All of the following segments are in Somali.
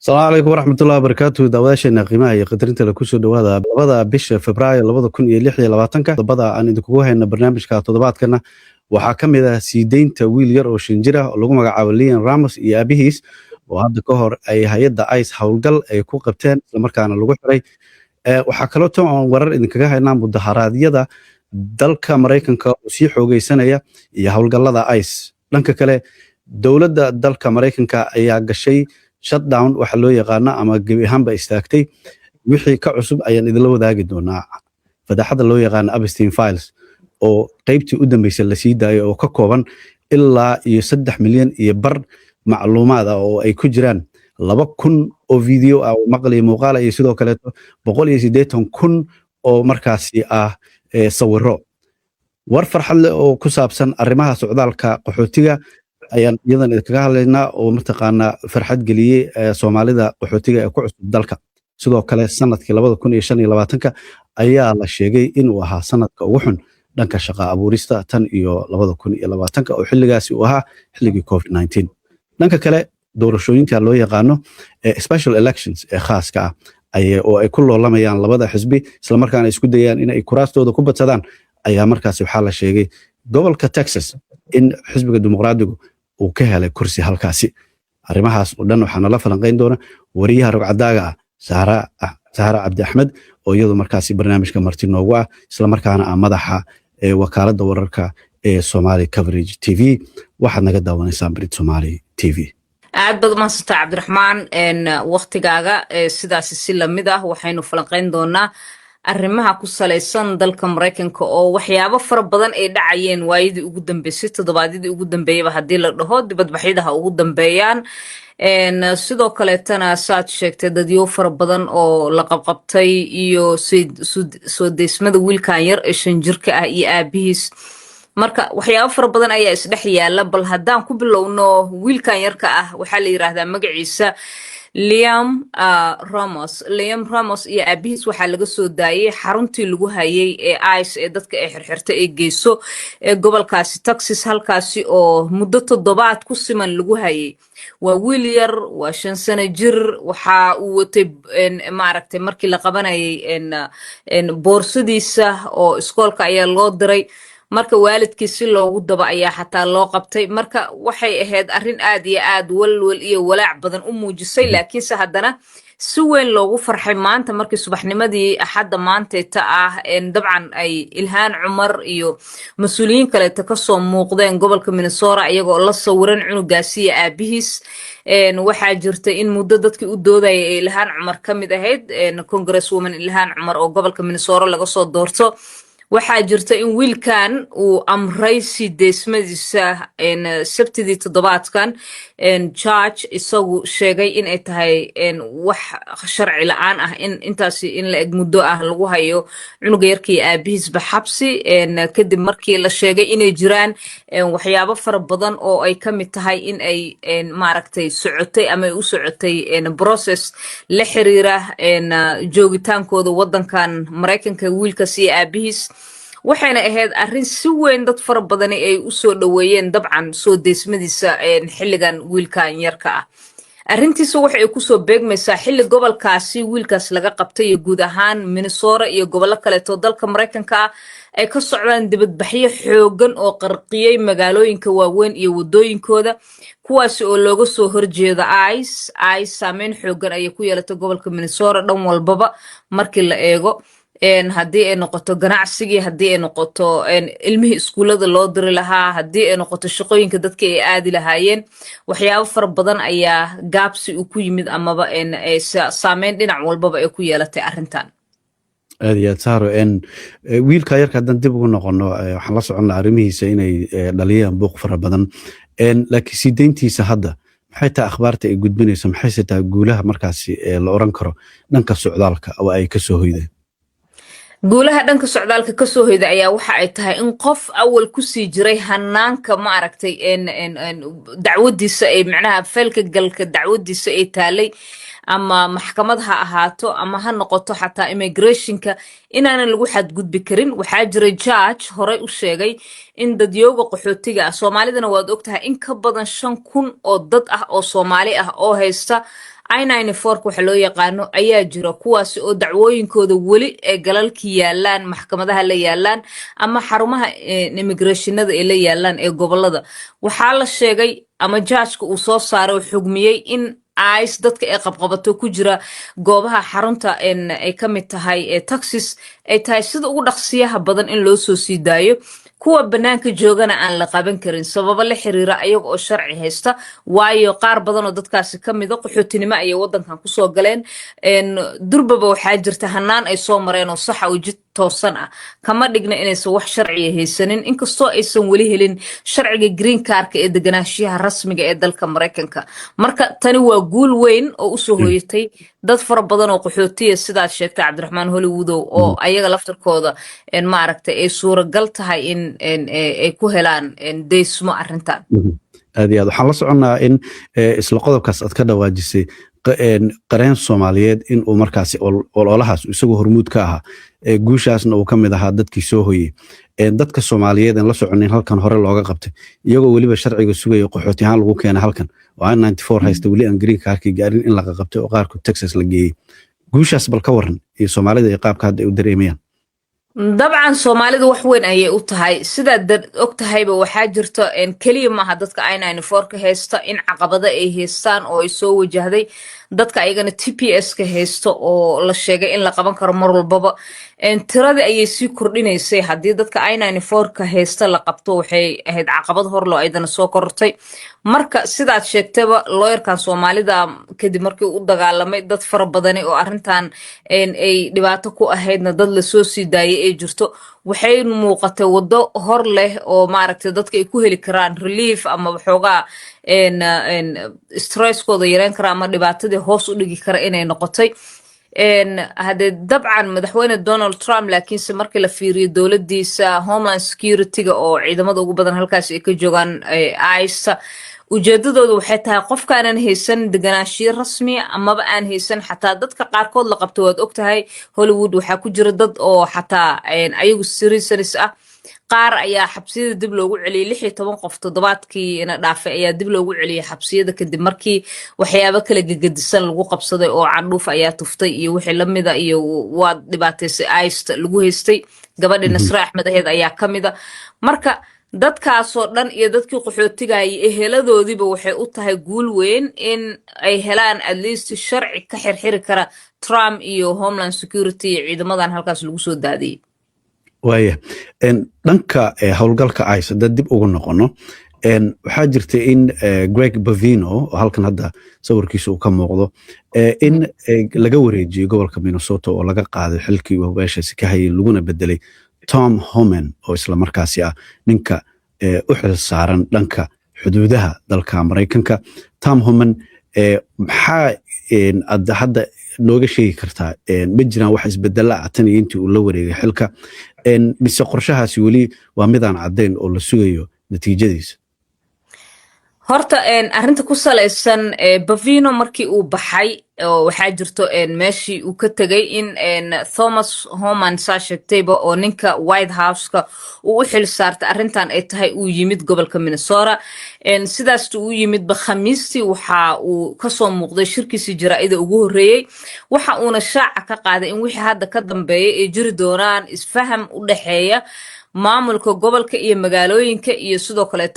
السلام عليكم ورحمة الله وبركاته دawadaashana qiimaha iyo qadarinta la ku soo dhawaada labada bisha Febraayo 2026 dabada aan idinku hayna barnaamijka toddobaadkana waxaa ka mid ah siideynta wiil yar oo shinjir ah oo lagu magacaabo Liam Ramos iyo aabihiis oo hadda ka hor ay hay'adda ICE hawlgal ay ku qabteen isla markaana lagu xiray waxaa kaloo aan warar idinkaga haynaa mudaharaadyada dalka Mareykanka oo sii xoogeysanaya iyo hawlgallada ICE dhanka kale dawladda dalka Mareykanka ayaa gashay shutdown waxa loo yaqaan ama gebi ahaanba istaagtay wixii ka cusub ayaan idin la wadaagi doonaa fadaxada loo yaqaan Epstein Files oo qaybtii u dambeysay la sii daayay oo ka kooban ilaa iyo 3 milyan iyo bar macluumaad ah oo ay ku jiraan 2,000 oo video ah oo maqal iyo muuqaal iyo sidoo kale 180,000 oo markaasi ah sawirro war farxad leh oo ku saabsan arrimaha socdaalka qaxootiga ayaan iyadan kaga hadlaynaa oo martaqaana farxad geliyay Soomaalida qaxootiga ee ku cusub dalka sidoo kale sanadkii 2025 ayaa la sheegay inuu ahaa sanadka ugu xun dhanka shaqo abuurista tan iyo 2020 oo xilligaasi uu ahaa xilligii COVID-19 dhanka kale doorashooyinka loo yaqaano special elections ee khaaska ah oo ay ku loolamayaan labada xisbi isla markaana isku dayaan in ay kuraastooda ku badsadaan ayaa markaas waxa la sheegay gobolka Texas in xisbiga dimuqraadigu uu ka helay kursi halkaasi arrimahaas oo dhan waxaana la falanqeyn doona wariyaha rogcadaaga ah Sahara Cabdi Axmed oo iyadu markaasi barnaamijka marti noogu ah isla markaana madaxa wakaaladda wararka ee Somali Coverage TV waxaad naga daawanaysaa Brit Somali TV aad baad mahadsantahay Cabdiraxmaan waqtigaaga sidaas si lamid ah waxaynu falanqeyn doonaa arrimaha ku saleysan dalka Mareykanka oo waxyaabo fara badan ay dhacayeen waayidii ugu dambeysay toddobaadii ugu dambeeyay hadii la dhaho dibadbaxyadaha ugu dambeeyaan sidoo kale tana saad sheegtay dadyo fara badan oo la qabqabtay iyo soo deysmada wiilkan yar ee shanjirka ah iyo aabihiis marka waxyaabo fara badan ayaa isdhex yaala bal haddaan ku bilowno wiilkan yarka ah waxaa la yiraahdaa magaciisa Liam Ramos iyo aabihiis waxaa laga soo daayay xaruntii lagu hayay ee ICE ee dadka ay xirxirtay ee geyso ee gobolkaasi Texas halkaasi oo muddo 7 ku siman lagu hayay waa wiil yar waa 5 sano jir waxa uu watay maaragtay markii la qabanayay boorsadiisa oo iskoolka ayaa loo diray marka waalidkiisi loogu daba ayaa xataa loo qabtay marka waxay ahayd arrin aad iyo aad walwal iyo walaac badan u muujisay laakiinse haddana si weyn loogu farxay maanta markii subaxnimadii axadda maanteeta ah dabcan ay Ilhaan Cumar iyo mas'uuliyiin kale ka soo muuqdeen gobolka Minnesota iyagoo la sawiran cunugaasi iyo aabihiis waxaa jirta in muddo dadkii u doodayay Ilhaan Cumar ka mid ahayd Congresswoman Ilhaan Cumar oo gobolka Minnesota laga soo doorto waxaa jirta in wiilkan uu amray si deesmadiisa sabtidii toddobaadkan judge isagu sheegay in ay tahay wax sharci la'aan ah in intaasi in la eg muddo ah lagu hayo cunuga yarkii aabihiisba xabsi kadib markii la sheegay inay jiraan waxyaabo fara badan oo ay ka mid tahay in ay maaragtay socotay ama ay u socotay process la xiriira joogitaankooda waddankan Mareykanka wiilkaas iyo aabihiis waxayna ahayd arrin si weyn dad fara badan ay u soo dhaweeyeen dabcan soo deesmadiisa xilligan wiilkan yarka ah arrintiisa waxay ku soo beegmaysaa xilli gobolkaasi wiilkaas laga qabtay iyo guud ahaan Minnesota iyo gobollo kale oo dalka Mareykanka ay ka socdaan dibadbaxyo xoogan oo qarqiyay magaalooyinka waaweyn iyo wadooyinkooda kuwaas oo looga soo horjeeda ICE saameyn xoogan ay ku yeelatay gobolka Minnesota dhan walbaba markii la eego haddii ay noqoto ganacsiga haddii ay noqoto ilmihii iskuulada loo diri lahaa haddii ay noqoto shaqooyinka dadka ay aadi lahaayeen waxyaabo fara badan ayaa gaabsi u ku yimid amaba saameyn dhinac walbaba ay ku yeelatay arrintan aad iyo aad saaro wiilka yarka haddaan dib ugu noqono waxaan la soconnaa arrimihiisa inay dhaliyaan buuq fara badan laakiin siideyntiisa hadda maxay tahay akhbaarta ay gudbinayso maxayse tahay guulaha markaasi la oran karo dhanka socdaalka oo ay ka soo hoydeen guulaha dhanka socdaalka ka soo hoyda ayaa waxa ay tahay in qof awal ku sii jiray hanaanka ma aragtay dacwadiisa ay macnaha falka galka dacwadiisa ay taalay ama maxkamad ha ahaato ama ha noqoto xataa immigrationka inaanan lagu xadgudbi karin waxaa jira judge horey u sheegay in dadyooga qaxootiga ah Soomaalidana waad ogtahay in ka badan 5,000 oo dad ah oo Soomaali ah oo haysta I-94 waxa loo yaqaano ayaa jira kuwaasi oo dacwooyinkooda weli ee galalkii yaalaan maxkamadaha la yaalaan ama xarumaha immigrationada ee la yaalaan ee gobolada waxaa la sheegay ama jaajka uu soo saaray oo xugmiyey in ICE dadka ay qabqabato ku jira goobaha xarunta ay ka mid tahay Texas ay tahay sida ugu dhaqsiyaha badan in loo soo sii daayo kuwa banaanka joogana aan la qaban karin sababo la xiriira ayaga oo sharci haysta waayo qaar badan oo dadkaasi ka mid ah qaxootinimo ay wadankan ku soo galeen durbaba waxaa jirta hanaan ay soo mareen oo sax oo jid toosan ah kama dhigna inaysan wax sharci haysanin inkastoo aysan weli helin sharciga green cardka ee deganaanshiyaha rasmiga ee dalka Mareykanka marka tani waa guul weyn oo u soo hooyatay dad fara badan oo qaxootiya sidaad sheegtay Cabdiraxmaan Hollywood oo ayaga laftarkooda ma aragtay ay suuragal tahay in ay ku helaan deysmo arrintan aad iyo aad waxaan la soconaa in isla qodobkaas aad ka dhawaajisay qareen Soomaaliyeed in uu markaasi ololahaas isagoo hormuud ka ahaa guushaasna uu ka mid ahaa dadkii soo hoyay dadka Soomaaliyeed aan la soconin halkan hore looga qabtay iyagoo waliba sharciga sugayo qaxooti ahaan lagu keenay halkan oo I-94 haysta wali aan green cardkii gaarin in la qabtay oo qaarkood Texas la geeyay guushaas bal ka waran iyo Soomaalida ay qaabka hadda u dareemayaan dabcan Soomaalidu wax weyn ayay u tahay sida ogtahayba waxaa jirta kaliya maaha dadka I-94 ka haysta in caqabada ay haystaan oo ay soo wajahday dadka ayagana TPS ka haysto oo la sheegay in la qaban karo mar walbaba tirada ayay sii kordhinaysay haddii dadka I-94 ka haysta la qabto waxay ahayd caqabad hor loo aydana soo korortay marka sidaad sheegtayba lawyerkan Soomaalida kadib markii uu dagaalamay dad fara badan oo arrintan ay dhibaato ku ahaydna dad la soo sii daayay ay jirto waxay muuqatay wado hor leh oo maaragtay dadka ay ku heli karaan relief ama waxoogaa stresskooda yareyn kara ama dhibaatadii hoos u dhigi kara inay noqotay hadee dabcan madaxweyne Donald Trump laakiinse markii la fiiriyo dowladdiisa Homeland Security-ga oo ciidamada ugu badan halkaas ay ka joogaan ICE ujeedadoodu waxay tahay qofkaanan haysan deganaanshiyo rasmi amaba aan haysan xataa dadka qaarkood la qabto waad ogtahay Hollywood waxaa ku jira dad oo xataa ayagu citizens ah qaar ayaa xabsiyada dib loogu celiyay 16 qof toddobaadkii dhaafay ayaa dib loogu celiyay xabsiyada kadib markii waxyaabo kala gagadisan lagu qabsaday oo candhuuf ayaa tuftay iyo wixii la mid ah iyo waa dhibaataysay ICE lagu haystay gabadha Nasra Axmed aheed ayaa ka mid ah marka dadkaasoo dhan iyo dadkii qaxootiga ay eheladoodiiba waxay u tahay guul weyn in ay helaan at least sharci ka xirxiri kara Trump iyo Homeland Security ciidamadan halkaas lagu soo daadiyay waaya dhanka howlgalka ICE dib ugu noqono waxaa jirta in Greg Bavino oo halkan hadda sawirkiisa uu ka muuqdo in laga wareejiyay gobolka Minnesota oo laga qaaday xilkii uu meeshaasi ka hayay laguna bedelay Tom Homan oo isla markaasi ah ninka u xil saaran dhanka xuduudaha dalka Mareykanka Tom Homan maxaa hadda nooga sheegi kartaa ma jiraan wax isbedel ah tan intii uu la wareegay xilka mise qorshahaasi wali waa midaan cadeyn oo la sugayo natiijadiisa horta arrinta ku salaysan Bavino markii uu baxay waxaa jirto meeshii uu ka tagay in Thomas Homan saasheegtayba oo ninka White House-ka uu u xil saartay arrintan ay tahay uu yimid gobolka Minnesota sidaas uu yimid Khamiistii waxa uu ka soo muuqday shirkiisii jaraa'ida ugu horeeyay waxa uuna shaaca ka qaaday in wixii hadda ka dambeeyay ay jiri doonaan isfaham u dhaxeeya maamulka gobolka iyo magaalooyinka iyo sidoo kale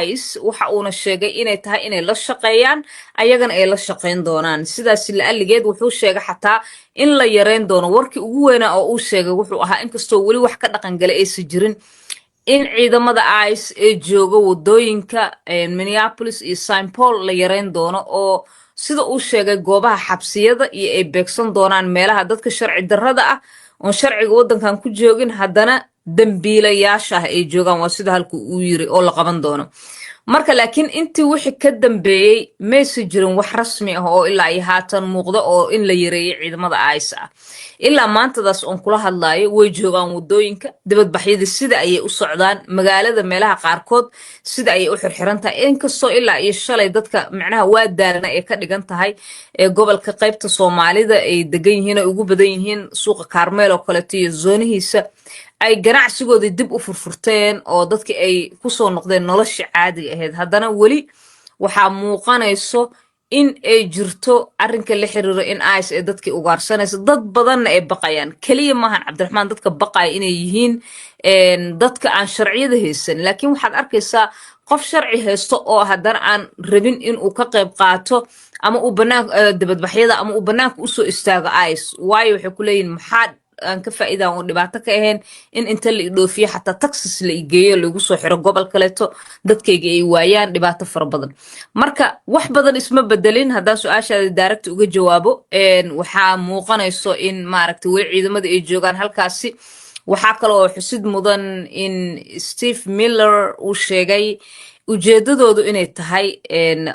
ICE waxa uuna sheegay inay tahay inay la shaqeeyaan ayagana ay la shaqeyn doonaan sidaas la aligeed wuxuu sheegay xataa in la yareyn doono warkii ugu weynaa oo uu sheegay wuxuu ahaa inkastoo weli wax ka dhaqan galay aysan jirin in ciidamada ICE ee jooga wadooyinka Minneapolis iyo St. Paul la yareyn doono oo sida uu sheegay goobaha xabsiyada iyo ay beegsan doonaan meelaha dadka sharci darrada ah oo sharciga wadankan ku joogin haddana dambiilayaasha ay joogaan waa sida halku uu yiri oo la qaban doono marka laakiin intii wixii ka dambeeyay meesha jirin wax rasmi ah oo ilaa ay haatan muuqdo oo in la yareeyay ciidamada ICE ah ilaa maantadaas on kula hadlaayo way joogaan wadooyinka dibadbaxyada sida ayay u socdaan magaalada meelaha qaarkood sida ayay u xirxiran tahay inkastoo ilaa iyo shalay dadka macnaha waa daalna ay ka dhigan tahay gobolka qaybta Soomaalida ay degan yihiin oo ugu badan yihiin suuqa Carmel oo kale iyo zoonihiisa ay ganacsigoodii dib u furfurteen oo dadkii ay ku soo noqdeen noloshii caadiga ahayd haddana weli waxaa muuqanayso in ay jirto arrinka la xiriiro in ICE ee dadkii ugaarsanaysa dad badanna ay baqayaan keliya maahan cabdiraxmaan dadka baqaya inay yihiin dadka aan sharciyada haysan laakiin waxaad arkaysaa qof sharci haysto oo haddana aan rabin in uu ka qayb qaato ama uu dibadbaxyada ama uu banaanka usoo istaago ICE waayo waxay ku leeyihin maxaa aan ka faa'iidaan oo dhibaato ka ahayn in inta la idhoofiyo xataa taxis la igeeyo lagu soo xiro gobol kaleeto dadkayga ay waayaan dhibaato fara badan marka wax badan isma bedelin haddaan su-aashaada daaragta uga jawaabo waxaa muuqanayso in maaragtay weli ciidamada ay joogaan halkaasi waxaa kaloo xusid mudan in Steve Miller uu sheegay ujeedadoodu inay tahay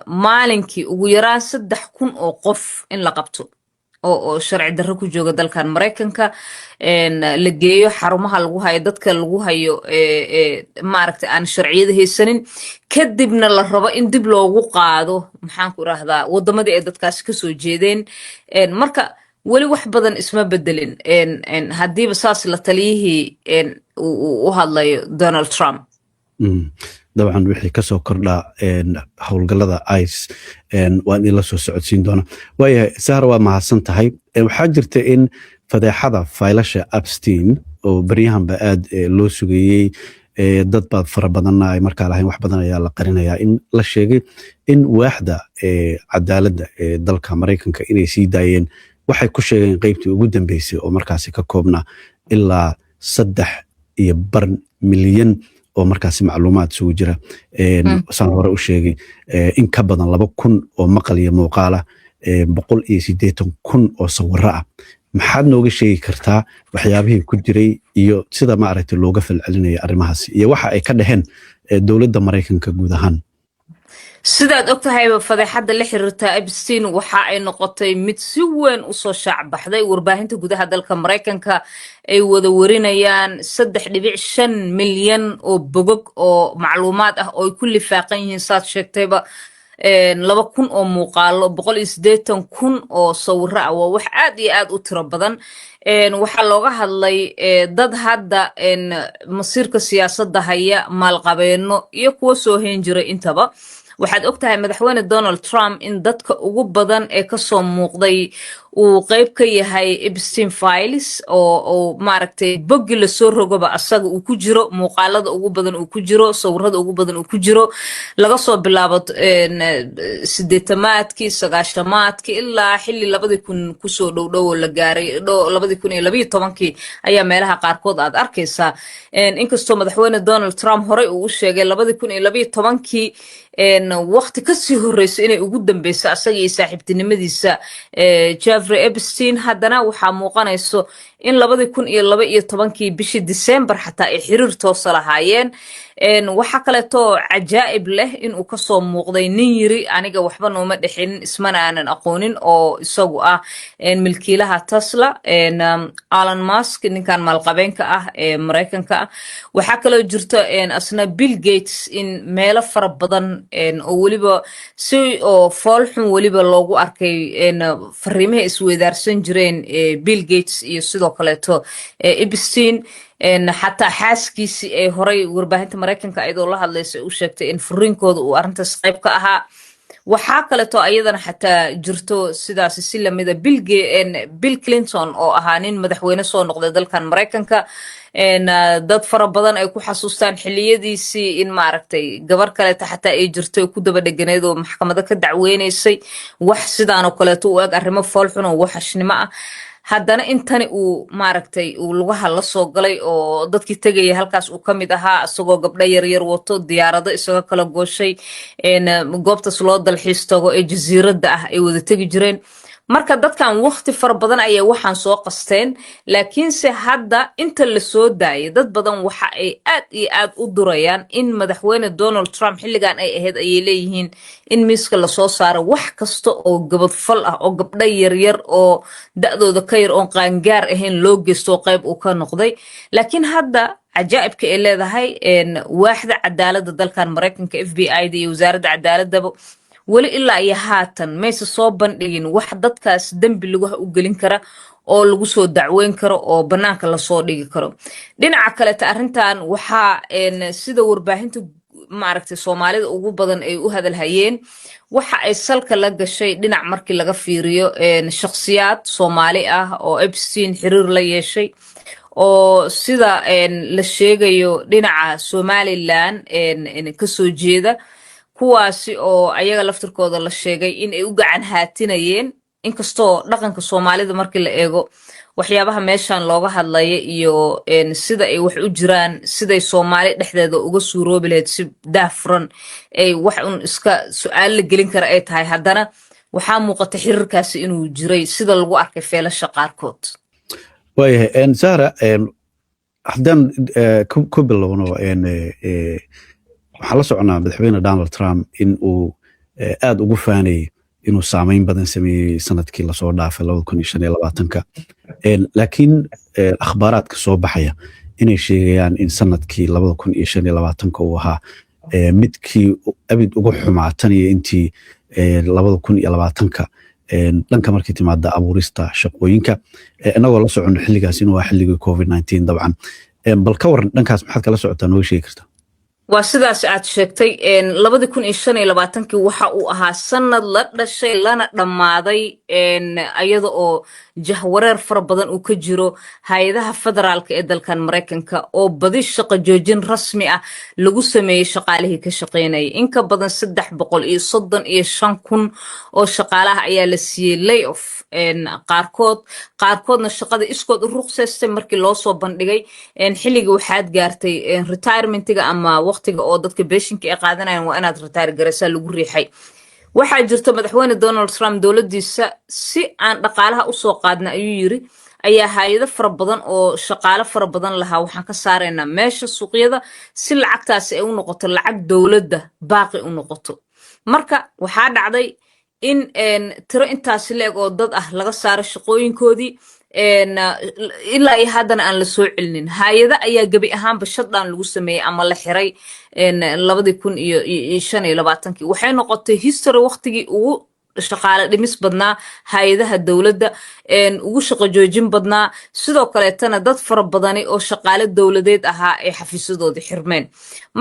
maalinkii ugu yaraan 3,000 oo qof in la qabto oo sharci darro ku jooga dalkan Mareykanka la geeyo xarumaha lagu hayo dadka lagu hayo maaragtay aan sharciyada haysanin kadibna la rabo in dib loogu qaado maxaan ku raahdaa wadamadii ay dadkaasi ka soo jeedeen marka weli wax badan isma bedelin haddiiba saas la taliyihii u hadlayo Donald Trump dabcan wixii kasoo kordhaa howlgallada ICE waan idinla soo socodsiin doona waayahay sahra waa mahadsan tahay waxaa jirta in fadeexada faylasha Epstein oo baryahanba aad loo sugeeyey dad baad fara badanna ay markaa lahayn wax badan ayaa la qarinayaa in la sheegay in waaxda cadaaladda ee dalka Mareykanka inay sii daayeen waxay ku sheegeen qaybtii ugu dambeysay oo markaasi ka koobna ilaa 3.5 milyan oo markaasi macluumaad isugu jira saan hore u sheegay in ka badan 2,000 oo maqal iyo muuqaal ah 180,000 oo sawirro ah maxaad nooga sheegi kartaa waxyaabihii ku jiray iyo sida maaragtay looga falcelinaya arrimahaas iyo waxa ay ka dhaheen dowladda Mareykanka guud ahaan sidaad ogtahayba fadeexada la xiriirta Epstein waxa ay noqotay mid si weyn u soo shaac baxday warbaahinta gudaha dalka Mareykanka ay wada warinayaan 3.5 milyan oo bogog oo macluumaad ah oo ay ku lifaaqan yihiin saad sheegtayba 2,000 oo muuqaalo 180,000 oo sawirro ah waa wax aad iyo aad u tiro badan waxaa looga hadlay dad hadda masiirka siyaasadda haya maalqabeeno iyo kuwa soo heen jiray intaba waxaad ogtahay madaxweyne Donald Trump in dadka ugu badan ee ka soo muuqday uu qayb ka yahay Epstein files oo maaragtay boggi la soo rogoba asaga uu ku jiro muuqaalada ugu badan uu ku jiro sawirrada ugu badan uu ku jiro laga soo bilaabo 80maadkii 90maadkii ilaa xilli 2000 ku soo dhowdhow la gaaray 2012 ayaa meelaha qaarkood aad arkaysaa inkastoo madaxweyne Donald Trump horey uu sheegay 2012 waqti ka sii horeysay inay ugu dambeysay asaga iyo saaxiibtinimadiisa Jeffrey Epstein haddana waxaa muuqanayso in 2012 bishii December xataa ay xiriir toos lahaayeen waxa kaleeto cajaa'ib leh in uu ka soo muuqday nin yiri aniga waxba nooma dhixin ismana aanan aqoonin oo isagu ah milkiilaha Tesla Elon Musk ninkan maalqabeenka ah ee Mareykanka waxa kale jirto asna Bill Gates in meelo fara badan oo waliba si oo foolxun waliba loogu arkay fariimaha isweydaarsan jireen Bill Gates iyo sidoo kaleeto Epstein xataa xaaskiisii ay horay warbaahinta Mareykanka ayadoo la hadlaysay u sheegtay in furiinkooda uu arrintaas qayb ka ahaa waxaa kaleeto ayadana xataa jirto sidaas si lamida Bill Clinton oo ahaa nin madaxweyne soo noqday dalkan Mareykanka dad fara badan ay ku xasuustaan xilliyadiisii in maaragtay gabar kaleeto xataa ay jirto ku daba dheganeed oo maxkamada ka dacweynaysay wax sidaan oo kaleeto u eg arrimo foolxun oo waxashnimo ah haddana intani uu maaragtay uu lugaha la soo galay oo dadkii tegaya halkaas uu ka mid ahaa isagoo gabdho yaryar wato diyaarado isagoo kala gooshay goobtaas loo dalxiis tago ee jasiiradda ah ay wada tegi jireen marka dadkan waqti fara badan ayay waxaan soo qasteen laakiinse hadda inta la soo daayay dad badan waxa ay aad iyo aad u durayaan in madaxweyne Donald Trump xilligan ay ahayd ayay leeyihiin in miiska la soo saaro wax kasta oo gabadfal ah oo gabdho yaryar oo da'dooda ka yar oo qaangaar ahayn loo geysto qayb uu ka noqday laakiin hadda cajaa'ibka ay leedahay waaxda cadaaladda dalkan Mareykanka FBI-da iyo wasaaradda cadaaladaba weli ilaa iyo haatan mayse soo bandhigin wax dadkaas dambi lagu u gelin kara oo lagu soo dacweyn karo oo banaanka la soo dhigi karo dhinaca kale ta arrintan waxa sida warbaahinta maaragtay soomaalida ugu badan ay u hadalhayeen waxa ay salka la gashay dhinac markii laga fiiriyo shakhsiyaad soomaali ah oo Epstein xiriir la yeeshay oo sida la sheegayo dhinaca Somaliland kasoo jeeda kuwaasi oo ayaga laftirkooda la sheegay in ay u gacan haatinayeen inkastoo dhaqanka Soomaalida markii la eego waxyaabaha meeshan looga hadlaya iyo sida ay wax u jiraan siday Soomaali dhexdeeda uga suuroobi lahayd si daafran ay wax un iska su'aal la gelin kara ay tahay haddana waxaa muuqata xiriirkaasi inuu jiray sida lagu arkay feelasha qaarkood waayahay Sara haddaan ku bilowno waxaa la soconaa madaxweyne Donald Trump in uu aad ugu faanayay inuu saameyn badan sameeyay sanadkii la soo dhaafay 2025 laakiin akhbaaraadka soo baxaya inay sheegayaan in sanadkii 2025 uu ahaa midkii abid ugu xumaatan iyo intii 2020 dhanka markii timaada abuurista shaqooyinka inagoo la socono xilligaas inuu waa xilligii COVID-19 dabcan bal ka waran dhankaas maxaad kala socotaa noo sheegi kartaa waa sidaas aad sheegtay 2025 waxa uu ahaa sanad la dhashay lana dhammaaday iyada oo jahwareer fara badan uu ka jiro hay'adaha federaalka ee dalkan Mareykanka oo badi shaqo joojin rasmi ah lagu sameeyay shaqaalihii ka shaqeynayay in ka badan 335,000 oo shaqaalaha ayaa la siiyay layoff qaarkoodna shaqada iskood u ruqsaystay markii loo soo bandhigay xilliga waxaad gaartay retirementiga ama waqtiga oo dadka beeshinka ay qaadanayaan waa inaad retire garaysaa lagu riixay waxaa jirta madaxweyne Donald Trump dowladdiisa si aan dhaqaalaha u soo qaadna ayuu yiri ayaa hay'ado fara badan oo shaqaale fara badan lahaa waxaan ka saaraynaa meesha suuqyada si lacagtaasi ay u noqoto lacag dowladda baaqi u noqoto marka waxaa dhacday in tiro intaasi leeg oo dad ah laga saaro shaqooyinkoodii ilaa iyo haddana aan la soo celinin hay'ada ayaa gabi ahaanba shutdown lagu sameeyay ama la xiray 2025 waxay noqotay history waqtigii ugu shaqaale dhimis badnaa hay'adaha dowladda ugu shaqo joojin badnaa sidoo kaleetana dad fara badani oo shaqaale dowladeed ahaa ee xafiisadoodii xirmeen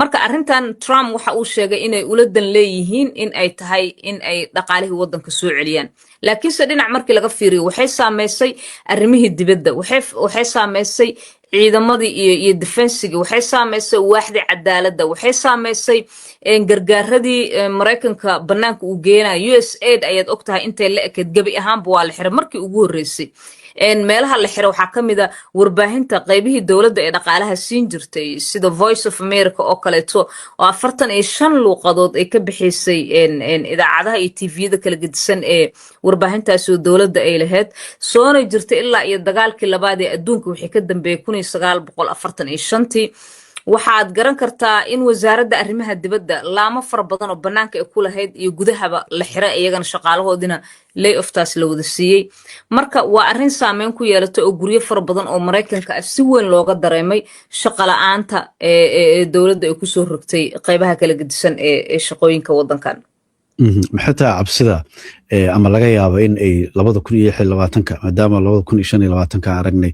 marka arrintan Trump waxa uu sheegay inay uladan leeyihiin in ay tahay in ay dhaqaalihii waddanka soo celiyaan laakiinse dhinac markii laga fiiriyo waxay saameysay arrimihii dibadda waxay saameysay ciidamadii iyo defensiga waxay saameysay waaxda cadaaladda waxay saameysay gargaaradii Mareykanka banaanka uu geenayo USAID ayaad ogtahay intay la ekeed gabi ahaanba waa la xiray markii ugu horeysay meelaha la xiray waxaa ka mid ah warbaahinta qaybihii dowladda ee dhaqaalaha siin jirtay sida Voice of America oo kaleeto oo 45 luuqadood ay ka bixisay idaacadaha iyo TV-yada kala gedisan ee warbaahintaasi oo dowladda ay lahayd soona jirtay ilaa iyo dagaalkii labaad ee adduunka wixii ka dambeeyay 1945 waxaad garan kartaa in wasaaradda arrimaha dibadda laamo fara badan oo banaanka ay ku lahayd iyo gudahaba la xiray iyagana shaqaalahoodina layofftaas la wada siiyey marka waa arrin saameyn ku yeelatay oo guryo fara badan oo Mareykanka si weyn looga dareemay shaqo la'aanta ee dowladda ay ku soo rogtay qaybaha kala gedisan ee shaqooyinka waddankan maxaa cabsida ama laga yaabo in ay 2026 maadaama 2025 aragnay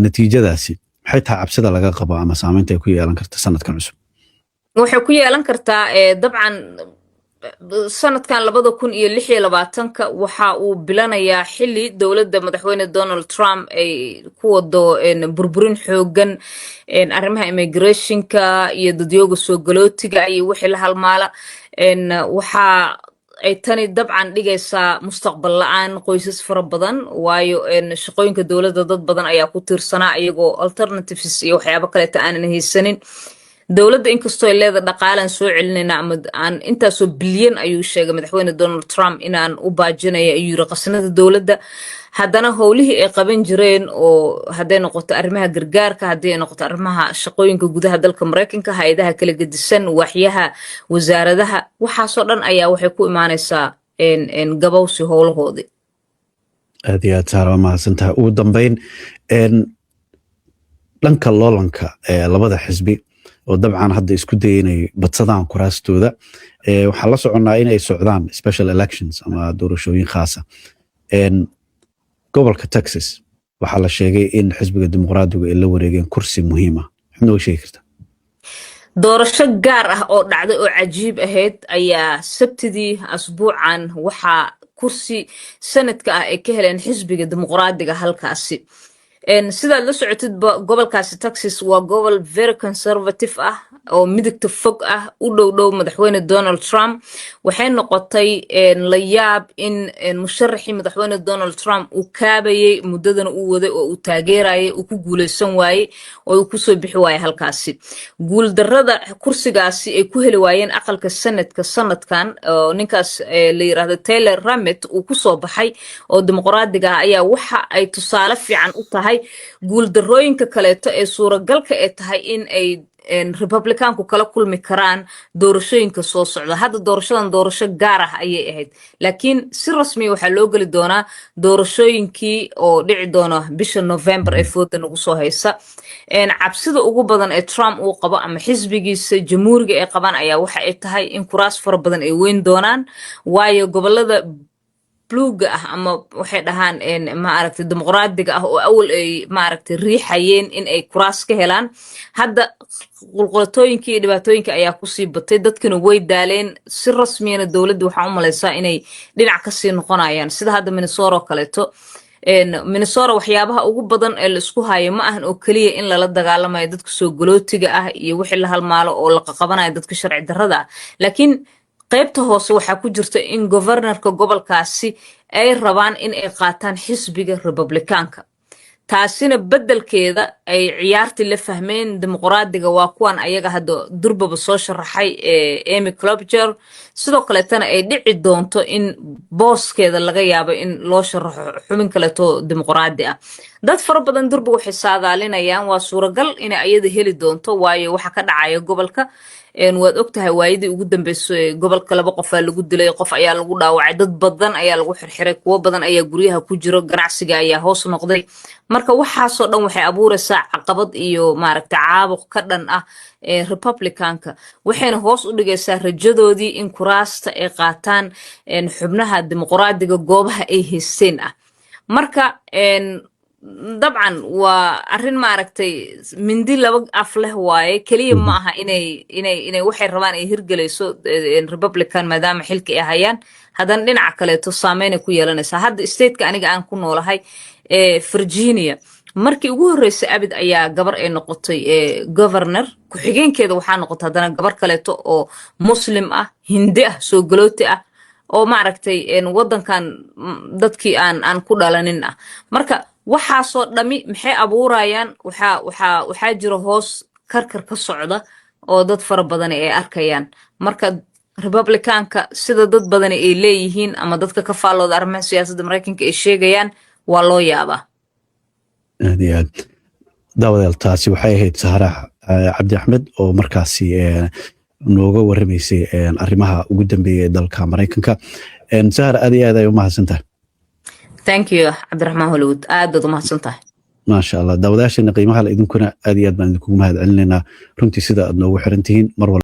natiijadaasi maxay tahay cabsida laga qabo ama saameynta ay ku yeelan karta sanadkan cusub waxay ku yeelan kartaa dabcan sanadkan 2026 waxa uu bilanayaa xilli dowladda madaxweyne Donald Trump ay ku wado burburin xoogan arrimaha immigrationka iyo dadyooga soo galootiga iyo wixii la halmaala waxa ay tani dabcan dhigaysaa mustaqbal la'aan qoysas fara badan waayo shaqooyinka dowladda dad badan ayaa ku tiirsanaa iyagoo alternatives iyo waxyaabo kale aanan haysanin dowladda inkastoo ay leedahay dhaqaalaan soo celinayna ama aan intaasoo bilyan ayuu sheegay madaxweyne Donald Trump inaan u baajinaya ayuu yiri qasnada dowladda haddana howlihii ay qaban jireen oo hadday noqoto arrimaha gargaarka haddii ay noqoto arrimaha shaqooyinka gudaha dalka Mareykanka hay'adaha kala gedisan waaxyaha wasaaradaha waxaasoo dhan ayaa waxay ku imaanaysaa gabowsi howlahoodii aad iyo aad Sara mahadsantahay ugu dambeyn dhanka loolanka labada xisbi oo dabcan hadda isku daynay badsadaan kuraastooda waxaa la soconaa inay socdaan special elections ama doorashooyin khaasa gobolka Texas waxaa la sheegay in xisbiga dimuqraadiga ay la wareegeen kursi muhiim ah maxaad noo sheegi kartaa doorasho gaar ah oo dhacday oo cajiib ahayd ayaa sabtidii asbuucan waxaa kursi sanadka ah ay ka heleen xisbiga dimuqraadiga halkaasi. sidaad la socotidba gobolkaasi Texas waa gobol very conservative ah oo midigta fog ah u dhow madaxweyne Donald Trump. waxay noqotay la yaab in musharaxii madaxweyne Donald Trump uu kaabayay muddadana uu waday oo uu taageerayay uu ku guuleysan waayay oo uu kusoo bixi waayay halkaasi. guuldarrada kursigaasi ay ku heli waayeen aqalka sanadkan oo ninkaas la yiraahdo Taylor Ramet uu kusoo baxay oo dimuqraadiga ah ayaa waxa ay tusaale fiican u tahay guuldarrooyinka kaleeto ee suuragalka ee tahay in ay Republicaanku kala kulmi karaan doorashooyinka soo socda. hadda doorashadan doorasho gaar ah ayay ahayd, laakiin si rasmi waxaa loo geli doonaa doorashooyinkii oo dhici doona bisha November ee fooda nagu soo haysa. cabsida ugu badan ee Trump uu qabo ama xisbigiisa jamhuuriga ay qabaan ayaa waxa ay tahay in kuraas fara badan ay weyn doonaan, waayo gobolada bluga ah ama waxay dhahaan ma aragtay dimuqraadiga ah oo awal ay ma aragtay riixayeen in ay kuraas ka helaan. hadda qulqulatooyinkii iyo dhibaatooyinka ayaa kusii batay, dadkana way daaleen. si rasmiyana dowladda waxaa u malaysaa inay dhinac kasii noqonayaan sida hadda Minnesota oo kaleeto. Minnesota waxyaabaha ugu badan ee la isku hayo ma ahan oo kaliya in lala dagaalamayo dadka soo galootiga ah iyo wixii la halmaalo oo la qabanayo dadka sharci darrada ah, laakiin qaybta hoose waxaa ku jirta in governorka gobolkaasi ay rabaan in ay qaataan xisbiga Republicaanka. taasina beddelkeeda ay ciyaartii la fahmeen dimuqraadiga waa kuwan ayaga hadda durbaba soo sharaxay Amy Klobuchar. sidoo kaleetana ay dhici doonto in booskeeda laga yaabo in loo sharaxo xubin kaleeto dimuqraadi ah. dad fara badan durba waxay saadaalinayaan waa suuragal inay ayada heli doonto, waayo waxa ka dhacaya gobolka waad ogtahay waayadii ugu dambeysay gobolka 2 qof ayaa lagu dilay, qof ayaa lagu dhaawacay, dad badan ayaa lagu xirxiray, kuwo badan ayaa guryaha ku jiro, ganacsiga ayaa hoos noqday. marka waxaasoo dhan waxay abuuraysaa caqabad iyo maaragtay caabuq ka dhan ah Republicaanka, waxayna hoos u dhigaysaa rajadoodii in kuraasta ay qaataan xubnaha dimuqraadiga goobaha ay haysteen ah. marka dabcan waa arrin maaragtay mindi laba af leh waaye, kaliya ma aha inay waxay rabaan ay hirgelayso Republican maadaama xilka ay hayaan, haddana dhinaca kaleeto saameyn ay ku yeelanaysaa. hadda stateka aniga aan ku noolahay Virginia, markii ugu horreysay abid ayaa gabar ay noqotay governor, ku-xigeenkeeda waxaa noqotay haddana gabar kaleeto oo muslim ah, hindi ah, soo galooti ah, oo maaragtay waddankan dadkii aan ku dhalanin ah. marka waxaasoo dhami maxay abuurayaan? waxaa jira hoos karkar ka socda oo dad fara badan ay arkayaan. marka Republicaanka sida dad badan ay leeyihiin ama dadka ka faallooda arrimaha siyaasadda Mareykanka ay sheegayaan waa loo yaabaa. aad iyo aad daawadayaal, taasi waxay ahayd Sahra Cabdi Axmed oo markaasi nooga warramaysay arrimaha ugu dambeeyay ee dalka Mareykanka. Sahra, aad iyo aad ay u mahadsantahay. thank you Cabdiraxmaan Hollywood, aad baad u mahadsantahay. maasha Allah, daawadayaashana qiimaha la idinkuna aad iyo aad baan idinkugu mahad celinaynaa runtii sida aad noogu xiran tihiin mar walba.